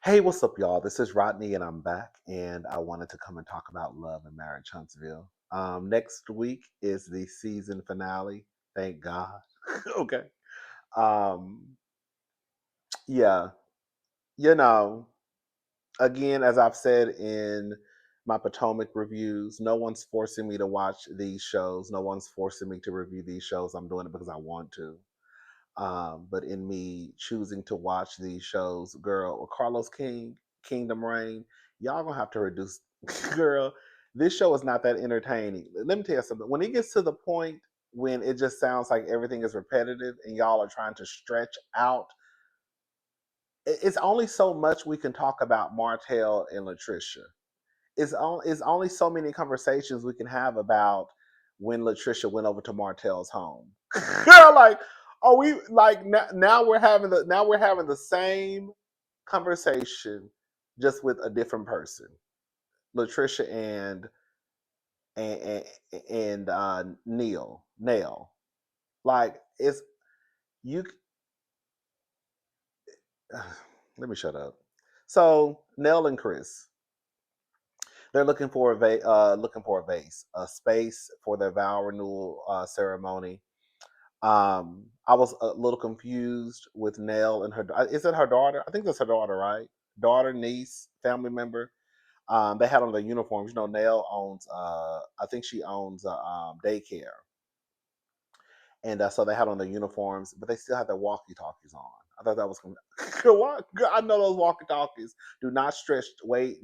Hey, what's up, y'all? This is Rodney, and I'm back. And I wanted to come and talk about Love and Marriage Huntsville. Next week is the season finale. Thank God. Okay. Um, yeah, you know, again, as I've said in my Potomac reviews, no one's forcing me to watch these shows. No one's forcing me to review these shows. I'm doing it because I want to. But in me choosing to watch these shows, girl, Carlos King, Kingdom Reign, y'all gonna have to reduce. Girl, this show is not that entertaining. Let me tell you something. When it gets to the point when it just sounds like everything is repetitive and y'all are trying to stretch out, it's only so much we can talk about Martell and Latricia. It's only so many conversations we can have about when Latricia went over to Martell's home. Like, are we like now we're having the same conversation just with a different person, Latricia and Neil. Like, it's you. Let me shut up. So Nell and Chris, they're looking for a vase, a space for their vow renewal ceremony. I was a little confused with Nell and her. Is it her daughter? I think that's her daughter, right? Daughter, niece, family member. They had on their uniforms. You know, Nell owns. I think she owns a daycare, and so they had on their uniforms, but they still had their walkie talkies on. I thought that was what I know those walkie talkies do not stretch to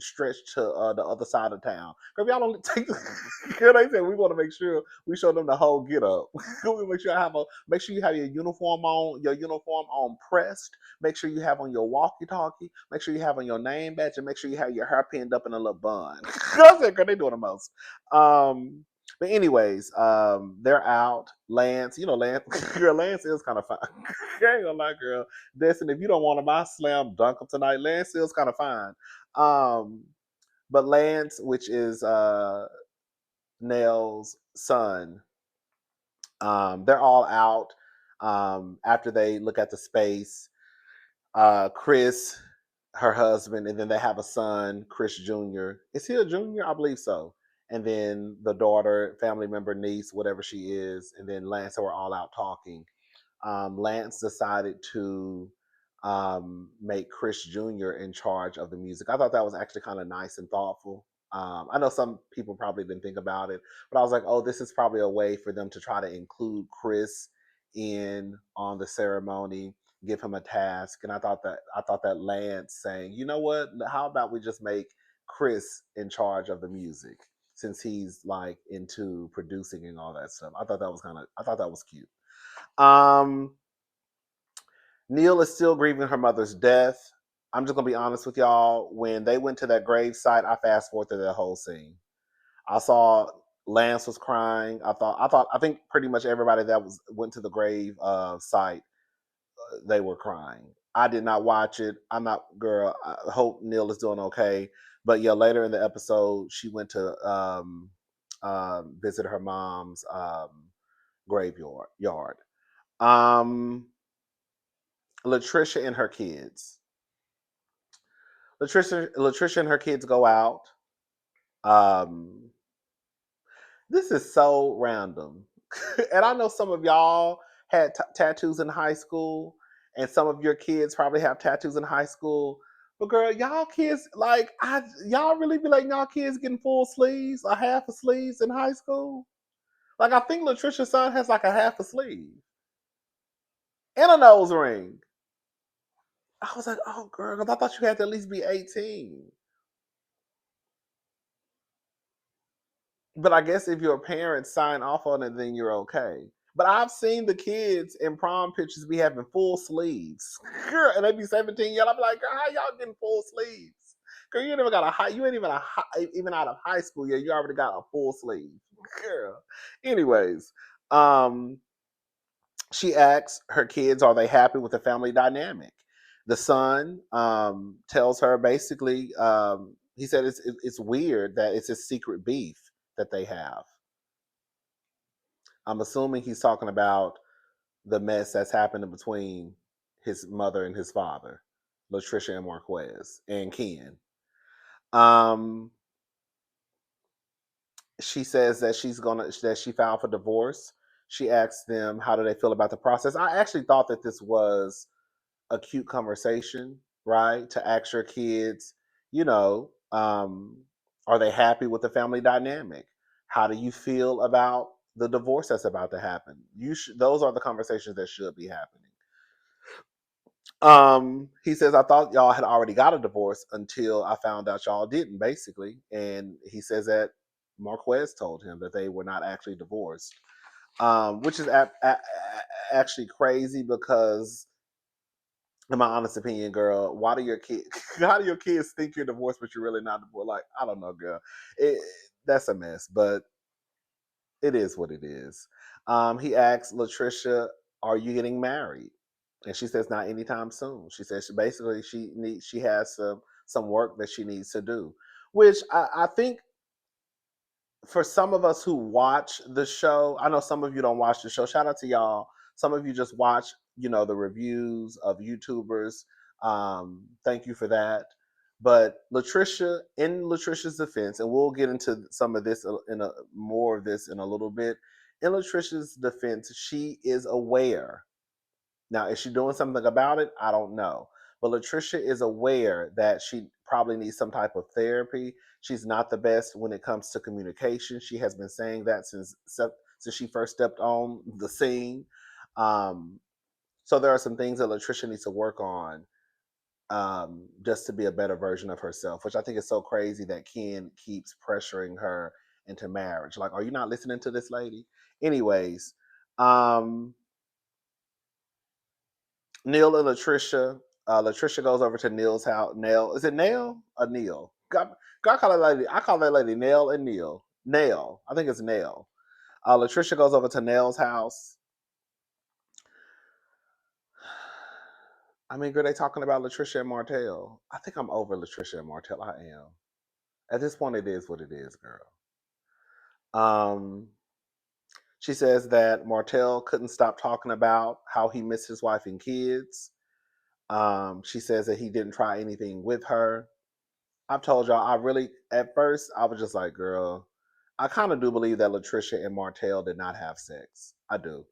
the other side of town. Cause y'all don't take. Girl, they said we want to make sure we show them the whole get up. We make sure you have your uniform on pressed. Make sure you have on your walkie talkie. Make sure you have on your name badge, and make sure you have your hair pinned up in a little bun. I said, girl, they doing the most. But anyways, they're out. Lance, Lance, girl, Lance is kind of fine. I ain't gonna lie, girl. Listen, if you don't want to buy slam dunk tonight, Lance is kind of fine. Um, but Lance, which is Nell's son, they're all out. After they look at the space, Chris, her husband, and then they have a son, Chris Jr. Is he a junior? I believe so. And then the daughter, family member, niece, whatever she is, and then Lance, who are all out talking. Lance decided to make Chris Jr. in charge of the music. I thought that was actually kind of nice and thoughtful. I know some people probably didn't think about it, but I was like, oh, this is probably a way for them to try to include Chris in on the ceremony, give him a task. And I thought that Lance saying, you know what, how about we just make Chris in charge of the music since he's like into producing and all that stuff. I thought that was cute. Um, Neil is still grieving her mother's death. I'm just gonna be honest with y'all. When they went to that grave site, I fast forwarded through that whole scene. I saw Lance was crying. I think pretty much everybody that went to the grave site, they were crying. I did not watch it. I'm not, girl. I hope Neil is doing okay. But yeah, later in the episode, she went to visit her mom's graveyard. Yard. Um, Latricia and her kids. Latricia and her kids go out. Um, this is so random, and I know some of y'all had tattoos in high school, and some of your kids probably have tattoos in high school. But girl, y'all kids y'all really be like y'all kids getting full sleeves or half a sleeves in high school? Like I think Latricia's son has like a half a sleeve and a nose ring. I was like, oh girl, 'cause I thought you had to at least be 18. But I guess if your parents sign off on it, then you're okay. But I've seen the kids in prom pictures be having full sleeves. Girl, and they be 17 years. I'm like, girl, how y'all getting full sleeves? Girl, you ain't even got a high, you ain't even even out of high school yet. You already got a full sleeve. Girl. Anyways, um, she asks her kids, are they happy with the family dynamic? The son tells her basically, he said it's weird that it's a secret beef that they have. I'm assuming he's talking about the mess that's happening between his mother and his father. Latricia and Marquez and Ken. Um, she says that she filed for divorce. She asks them how do they feel about the process. I actually thought that this was a cute conversation, right? To ask your kids, you know, are they happy with the family dynamic? How do you feel about the divorce that's about to happen? Those are the conversations that should be happening. He says, I thought y'all had already got a divorce until I found out y'all didn't, basically. And he says that Marquez told him that they were not actually divorced, which is actually crazy because, in my honest opinion, girl, why do your kids, how do your kids think you're divorced, but you're really not divorced? Like, I don't know, girl. It, that's a mess, but it is what it is. He asks Latricia, "Are you getting married?" And she says, "Not anytime soon." She says she has some work that she needs to do, which I think for some of us who watch the show, I know some of you don't watch the show. Shout out to y'all. Some of you just watch, the reviews of YouTubers. Thank you for that. But in Latricia's defense, and we'll get into some of this more of this in a little bit. In Latricia's defense, she is aware. Now, is she doing something about it? I don't know. But Latricia is aware that she probably needs some type of therapy. She's not the best when it comes to communication. She has been saying that since she first stepped on the scene. Um, so there are some things that Latricia needs to work on, just to be a better version of herself, which I think is so crazy that Ken keeps pressuring her into marriage. Like, are you not listening to this lady? Anyways, um, Neil and Latricia. Latricia goes over to Neil's house. Nail, is it Nail or Neil? God call that lady. I call that lady Nail and Neil. Nail. I think it's Nail. Latricia goes over to Nail's house. I mean, girl, they talking about Latricia and Martell. I think I'm over Latricia and Martell. I am. At this point, it is what it is, girl. Um, she says that Martell couldn't stop talking about how he missed his wife and kids. She says that he didn't try anything with her. I've told y'all, at first, I was just like, girl, I kind of do believe that Latricia and Martell did not have sex. I do.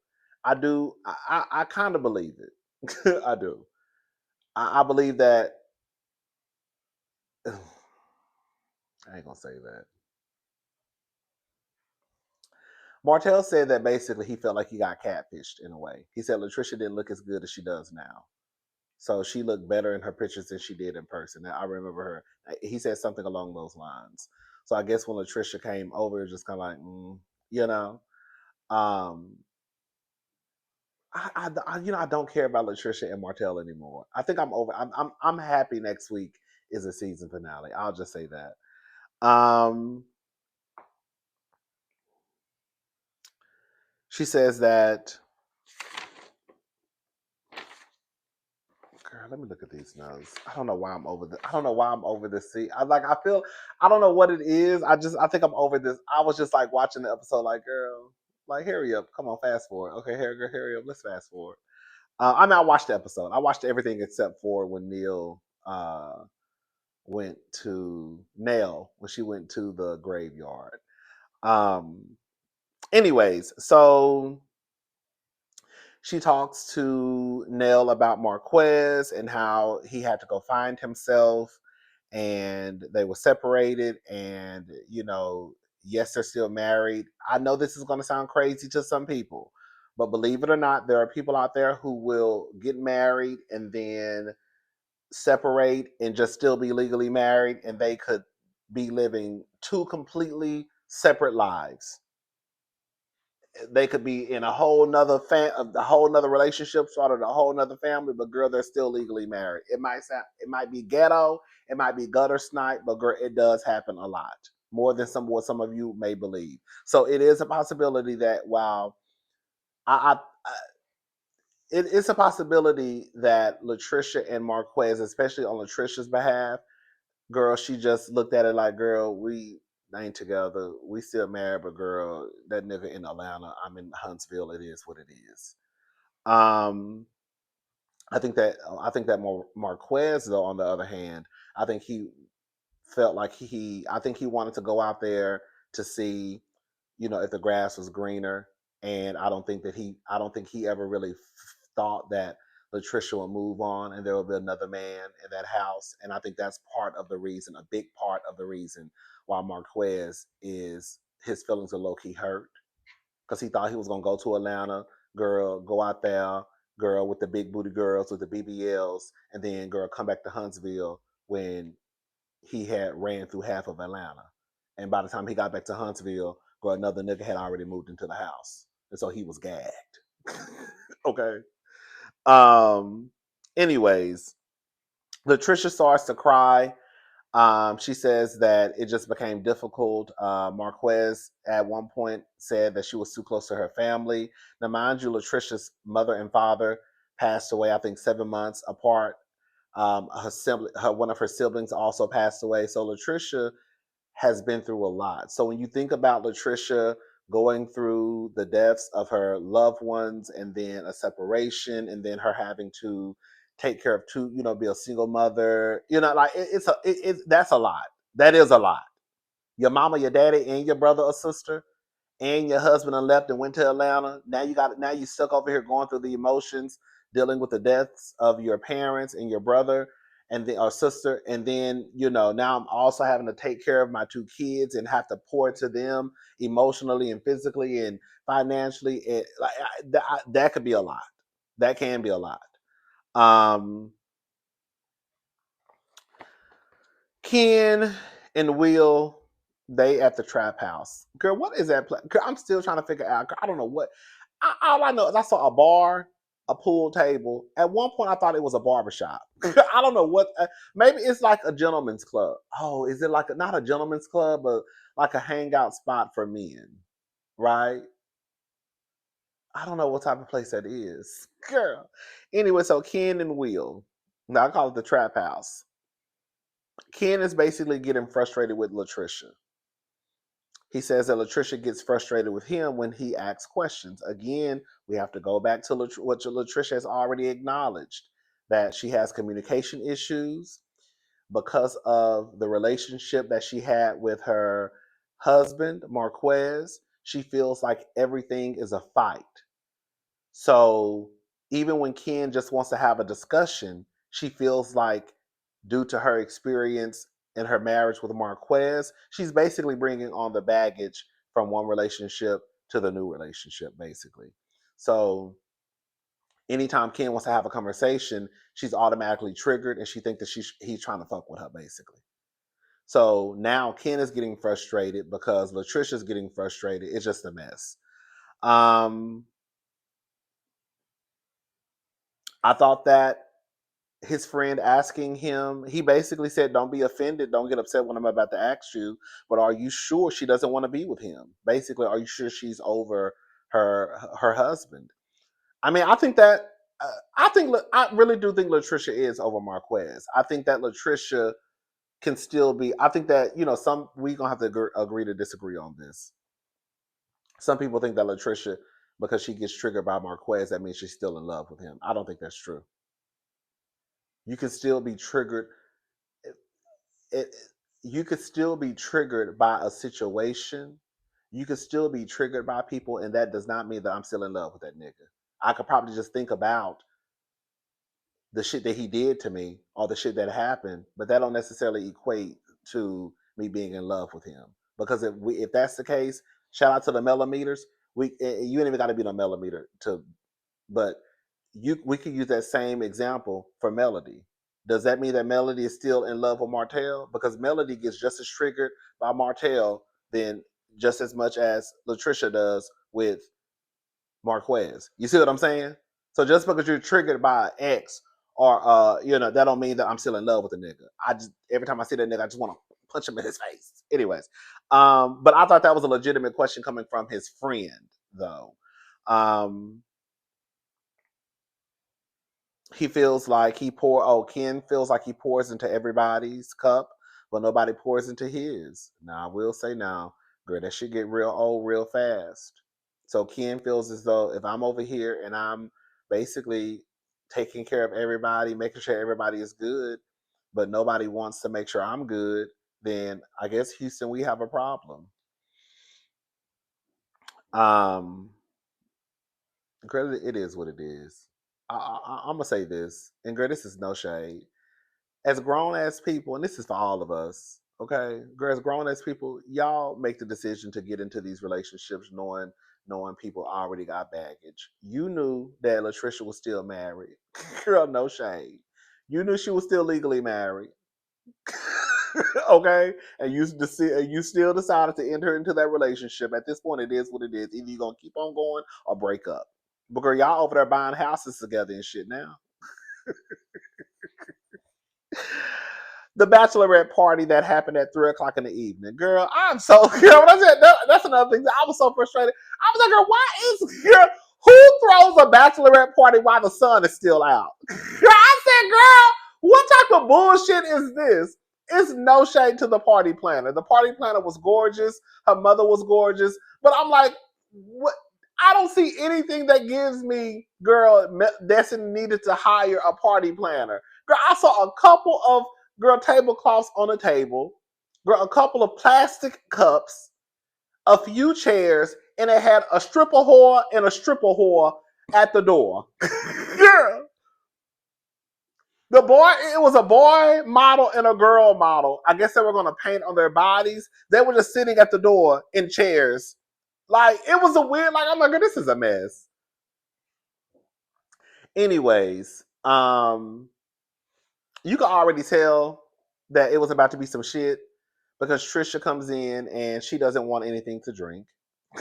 I do. I kind of believe it. I do. I believe that. I ain't going to say that. Martell said that basically he felt like he got catfished in a way. He said Latricia didn't look as good as she does now. So she looked better in her pictures than she did in person. I remember her. He said something along those lines. So I guess when Latricia came over, it was just kind of like, you know. Um, I don't care about Latricia and Martell anymore. I think I'm over. I'm happy next week is a season finale. I'll just say that. She says that. Girl, let me look at these notes. I don't know why I'm over this. I don't know why I'm over this. See, I feel. I don't know what it is. I think I'm over this. I was just like watching the episode, like, girl, like hurry up, come on, fast forward. Okay, hurry up, let's fast forward. I watched the episode. I watched everything except for when Neil went to Nell when she went to the graveyard. Um, anyways, so she talks to Nell about Marquez and how he had to go find himself and they were separated and yes, they're still married. I know this is going to sound crazy to some people, but believe it or not, there are people out there who will get married and then separate and just still be legally married, and they could be living two completely separate lives. They could be in a whole nother a whole nother relationship, started a whole nother family, but girl, they're still legally married. It might be ghetto, it might be gutter snipe, but girl, it does happen a lot more than what some of you may believe. So it is a possibility that while I it's a possibility that Latricia and Marquez, especially on Latricia's behalf, girl, she just looked at it like, girl, we ain't together. We still married, but girl, that nigga in Atlanta, I'm in Huntsville. It is what it is. Um, I think that Marquez, though, on the other hand, I think he felt like I think he wanted to go out there to see, if the grass was greener. And I don't think he ever really thought that Latricia would move on and there will be another man in that house. And I think that's part of the reason, a big part of the reason why Marquez is his feelings are low key hurt, because he thought he was gonna go to Atlanta, girl, go out there, girl with the big booty girls with the BBLs, and then girl come back to Huntsville when he had ran through half of Atlanta. And by the time he got back to Huntsville, girl, another nigga had already moved into the house. And so he was gagged. Okay. Um, anyways, Latricia starts to cry. She says that it just became difficult. Marquez at one point said that she was too close to her family. Now, mind you, Latricia's mother and father passed away, I think, 7 months apart. One of her siblings also passed away. So Latricia has been through a lot. So when you think about Latricia going through the deaths of her loved ones and then a separation and then her having to take care of two, be a single mother, like that's a lot. That is a lot. Your mama, your daddy, and your brother or sister and your husband and left and went to Atlanta. Now you stuck over here going through the emotions, dealing with the deaths of your parents and your brother and the or sister, and then now I'm also having to take care of my two kids and have to pour to them emotionally and physically and financially. And like that could be a lot. That can be a lot. Um, Ken and Will, they at the trap house. Girl, what is that? Girl, I'm still trying to figure out. Girl, I don't know what. All I know is I saw a bar, a pool table. At one point, I thought it was a barbershop. I don't know what. Maybe it's like a gentleman's club. Oh, is it like not a gentleman's club, but like a hangout spot for men? Right? I don't know what type of place that is. Girl. Anyway, so Ken and Will. Now I call it the trap house. Ken is basically getting frustrated with Latricia. He says that Latricia gets frustrated with him when he asks questions. Again, we have to go back to what Latricia has already acknowledged, that she has communication issues because of the relationship that she had with her husband, Marquez. She feels like everything is a fight. So even when Ken just wants to have a discussion, she feels like, due to her experience in her marriage with Marquez, she's basically bringing on the baggage from one relationship to the new relationship, basically. So anytime Ken wants to have a conversation, she's automatically triggered and she thinks that he's trying to fuck with her, basically. So now Ken is getting frustrated because Latricia's getting frustrated. It's just a mess. Um, I thought that his friend asking him, he basically said, "Don't be offended. Don't get upset when I'm about to ask you, but are you sure she doesn't want to be with him? Basically, are you sure she's over her husband?" I mean, I really do think Latricia is over Marquez. I think that Latricia can still be. I think that some we gonna have to agree to disagree on this. Some people think that Latricia, because she gets triggered by Marquez, that means she's still in love with him. I don't think that's true. You can still be triggered it you could still be triggered by a situation. You could still be triggered by people, and that does not mean that I'm still in love with that nigga. I could probably just think about the shit that he did to me or the shit that happened, but that don't necessarily equate to me being in love with him. Because if that's the case, shout out to the millimeters. You ain't even got to be no millimeter to, but we could use that same example for Melody. Does that mean that Melody is still in love with Martell? Because Melody gets just as triggered by Martell then just as much as Latricia does with Marquez. You see what I'm saying? So just because you're triggered by an ex or that don't mean that I'm still in love with a nigga. I just every time I see that nigga, I just want to punch him in his face. Anyways, but I thought that was a legitimate question coming from his friend, though. Um, he feels like Ken feels like he pours into everybody's cup, but nobody pours into his. Now I will say now, girl, that shit get real old real fast. So Ken feels as though if I'm over here and I'm basically taking care of everybody, making sure everybody is good, but nobody wants to make sure I'm good, then I guess Houston, we have a problem. Um, girl, it is what it is. I'm gonna say this, and girl, this is no shade. As grown as people, and this is for all of us, okay? Girl, as grown as people, y'all make the decision to get into these relationships knowing people already got baggage. You knew that Latricia was still married. Girl, no shade. You knew she was still legally married. Okay? And you still decided to enter into that relationship. At this point, it is what it is. Either you're gonna keep on going or break up. But girl, y'all over there buying houses together and shit now. The bachelorette party that happened at 3 o'clock in the evening. Girl, I'm so girl. When I said that's another thing. I was so frustrated. I was like, girl, why is girl? Who throws a bachelorette party while the sun is still out? Girl, I said, girl, what type of bullshit is this? It's no shade to the party planner. The party planner was gorgeous. Her mother was gorgeous. But I'm like, what? I don't see anything that gives me, girl, Destiny needed to hire a party planner. Girl, I saw a couple of tablecloths on a table, girl, a couple of plastic cups, a few chairs, and it had a stripper whore and a stripper whore at the door. Girl. It was a boy model and a girl model. I guess they were going to paint on their bodies. They were just sitting at the door in chairs. Like, it was a weird, like, I'm like, this is a mess. Anyways, you can already tell that it was about to be some shit because Trisha comes in and she doesn't want anything to drink.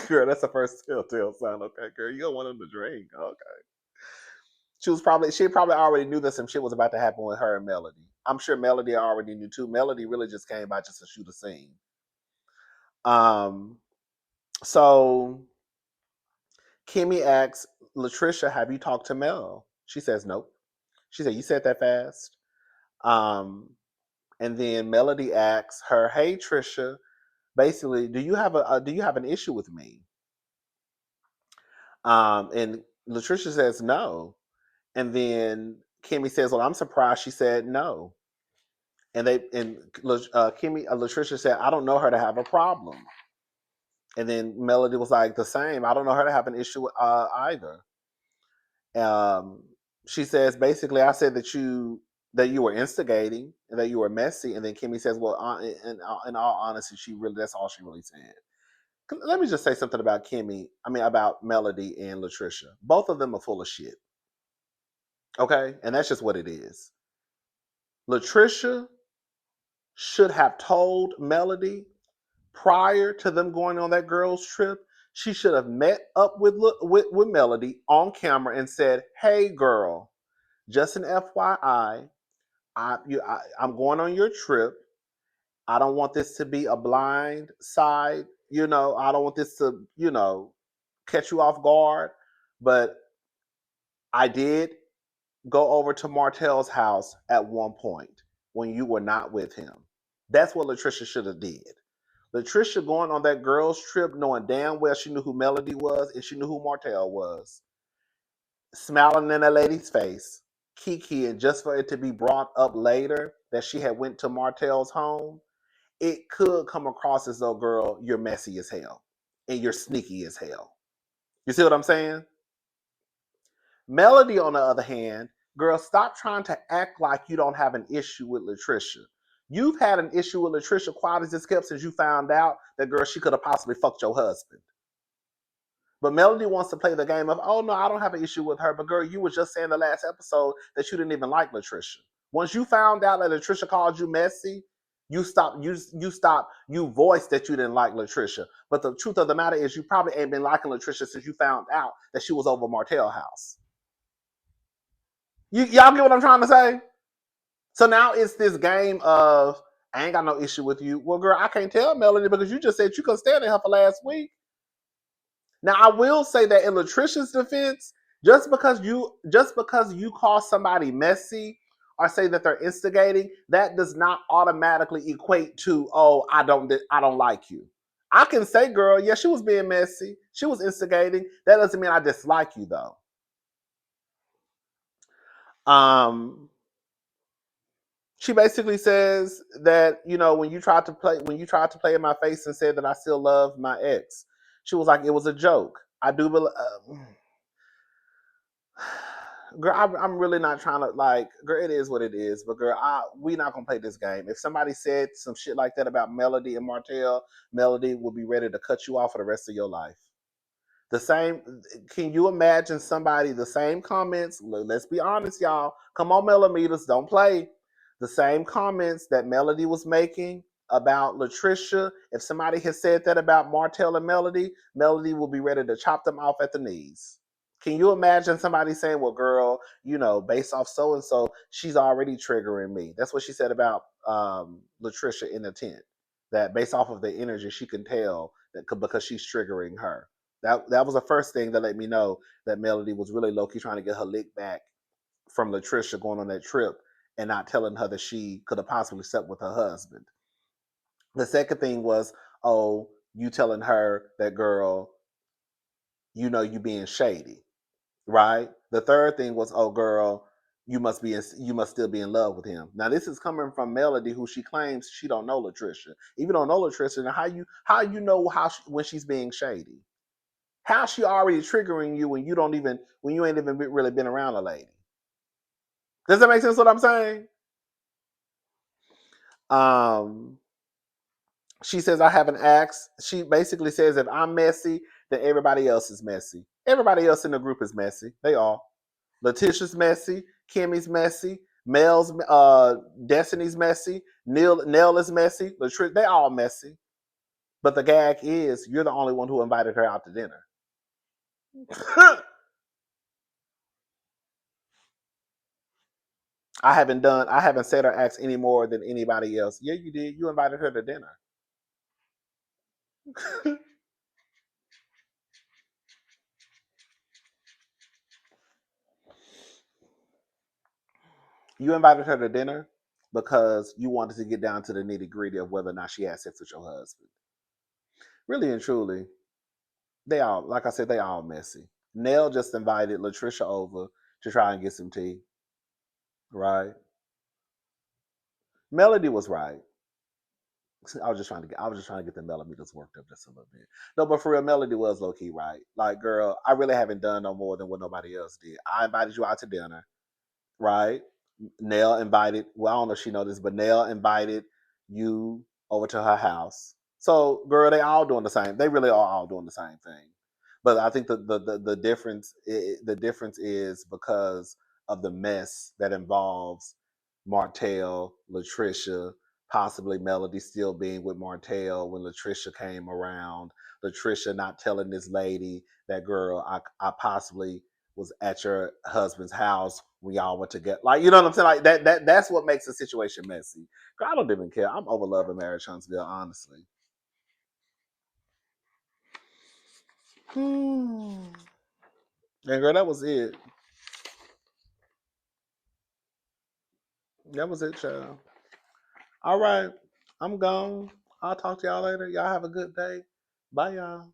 Girl, that's the first telltale sign. Okay, girl, you don't want them to drink. Okay. She probably already knew that some shit was about to happen with her and Melody. I'm sure Melody already knew too. Melody really just came by just to shoot a scene. Um, so Kimmy asks Latricia, "Have you talked to Mel?" She says, "Nope." She said, "You said that fast." Um, and then Melody asks her, "Hey Trisha, basically, do you have an issue with me?" And Latricia says no, and then Kimmy says, "Well, I'm surprised she said no." And Latricia said, "I don't know her to have a problem." And then Melody was like, "The same. I don't know her to have an issue either." Um, she says, basically, I said that you were instigating and that you were messy. And then Kimmy says, "Well, in all honesty, that's all she really said." Let me just say something about about Melody and Latricia. Both of them are full of shit. Okay? And that's just what it is. Latricia should have told Melody prior to them going on that girls' trip. She should have met up with Melody on camera and said, "Hey, girl, just an FYI, I'm going on your trip. I don't want this to be a blind side. I don't want this to, catch you off guard. But I did go over to Martell's house at one point when you were not with him." That's what Latricia should have did. Latricia going on that girls' trip knowing damn well she knew who Melody was and she knew who Martell was. Smiling in that lady's face, Kiki, and just for it to be brought up later that she had went to Martell's home, it could come across as though, girl, you're messy as hell and you're sneaky as hell. You see what I'm saying? Melody, on the other hand, girl, stop trying to act like you don't have an issue with Latricia. You've had an issue with Latricia quiet as it's kept since you found out that, girl, she could have possibly fucked your husband. But Melody wants to play the game of, "Oh no, I don't have an issue with her." But girl, you were just saying the last episode that you didn't even like Latricia. Once you found out that Latricia called you messy, you voiced that you didn't like Latricia. But the truth of the matter is you probably ain't been liking Latricia since you found out that she was over Martell's house. Y'all get what I'm trying to say? So now it's this game of, "I ain't got no issue with you." Well, girl, I can't tell Melody because you just said you couldn't stand her for last week. Now I will say that in Latricia's defense, just because you call somebody messy or say that they're instigating, that does not automatically equate to, "Oh, I don't like you." I can say, "Girl, yeah, she was being messy. She was instigating." That doesn't mean I dislike you though. Um, she basically says that, when you tried to play in my face and said that I still love my ex, she was like, it was a joke. I do believe. Girl, I'm really not trying to, like, girl, it is what it is. But girl, we not gonna play this game. If somebody said some shit like that about Melody and Martell, Melody will be ready to cut you off for the rest of your life. The same. Can you imagine somebody, the same comments? Let's be honest, y'all. Come on, millimeters, don't play. The same comments that Melody was making about Latricia. If somebody has said that about Martell and Melody, Melody will be ready to chop them off at the knees. Can you imagine somebody saying, well, girl, based off so and so, she's already triggering me? That's what she said about Latricia in the tent. That based off of the energy, she can tell that because she's triggering her. That was the first thing that let me know that Melody was really low key trying to get her lick back from Latricia going on that trip and not telling her that she could have possibly slept with her husband. The second thing was, oh, you telling her that, girl, you being shady, right? The third thing was, oh, girl, you must still be in love with him. Now this is coming from Melody, who she claims she don't know Latricia. If you don't know Latricia, now how you know when she's being shady? How's she already triggering you when you ain't even really been around a lady? Does that make sense? What I'm saying? Um, she says I haven't asked. She basically says if I'm messy, then everybody else is messy. Everybody else in the group is messy. They all. Letitia's messy. Kimmy's messy. Mel's Destiny's messy. Nell is messy. Latricia, they all messy. But the gag is you're the only one who invited her out to dinner. I haven't said or asked any more than anybody else. Yeah, you did. You invited her to dinner. You invited her to dinner because you wanted to get down to the nitty gritty of whether or not she had sex with your husband. Really and truly, they all, like I said, they all messy. Nell just invited Latricia over to try and get some tea, right? Melody was right. I was just trying to get the millimeters worked up just a little bit. No, but for real, Melody was low key right. Like, girl, I really haven't done no more than what nobody else did. I invited you out to dinner, right? Nell invited. Well, I don't know if she know this, but Nell invited you over to her house. So, girl, they all doing the same. They really are all doing the same thing. But I think the difference is because of the mess that involves Martell, Latricia, possibly Melody still being with Martell when Latricia came around. Latricia not telling this lady that, girl, I possibly was at your husband's house when y'all went to get, like, you know what I'm saying? Like that's what makes the situation messy. Girl, I don't even care. I'm over love and marriage, Huntsville, honestly. And girl, that was it. That was it, child. All right. I'm gone. I'll talk to y'all later. Y'all have a good day. Bye, y'all.